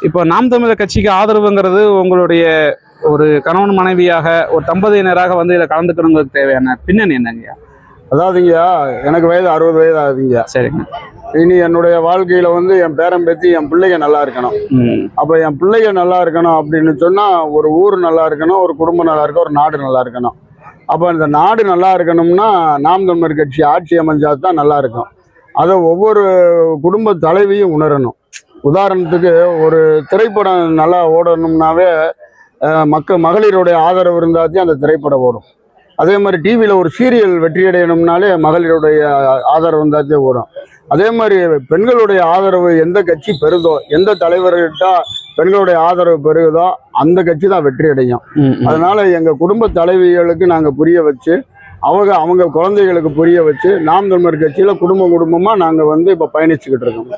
இப்போ நாம் தமிழர் கட்சிக்கு ஆதரவுங்கிறது உங்களுடைய ஒரு கணவன் மனைவியாக ஒரு தம்பதியினராக வந்து இதில் கலந்துக்கணுங்கிறது தேவையான பின்னணி என்னங்கய்யா? அதாவதுங்கய்யா, எனக்கு வயது 60 வயது ஆகுதுங்க. சரிங்க. இனி என்னுடைய வாழ்க்கையில வந்து என் பேரன் பேத்தி என் பிள்ளைங்க நல்லா இருக்கணும். அப்போ என் பிள்ளைங்க நல்லா இருக்கணும் அப்படின்னு சொன்னால் ஒரு ஊர் நல்லா இருக்கணும், ஒரு குடும்பம் நல்லா இருக்கணும், ஒரு நாடு நல்லா இருக்கணும். அப்போ இந்த நாடு நல்லா இருக்கணும்னா நாம் தமிழர் கட்சி ஆட்சி அமைஞ்சால் தான் நல்லா இருக்கும். அதை ஒவ்வொரு குடும்ப தலைவியும் உணரணும். உதாரணத்துக்கு ஒரு திரைப்படம் நல்லா ஓடணும்னாவே மகளிருடைய ஆதரவு இருந்தால் அந்த திரைப்படம் ஓடும். அதே மாதிரி டிவியில் ஒரு சீரியல் வெற்றியடையணும்னாலே மகளிருடைய ஆதரவு இருந்தாச்சே ஓடும். அதே மாதிரி பெண்களுடைய ஆதரவு எந்த கட்சி பெறுதோ, எந்த தலைவர்கிட்ட பெண்களுடைய ஆதரவு பெறுதோ அந்த கட்சி தான் வெற்றி அடையும். அதனால எங்கள் குடும்ப தலைவிகளுக்கு நாங்கள் புரிய வச்சு, அவங்க குழந்தைகளுக்கு புரிய வச்சு நாம் தமிழர் கட்சியில் குடும்பமாக நாங்கள் வந்து இப்போ பயணிச்சுக்கிட்டு இருக்கோம்.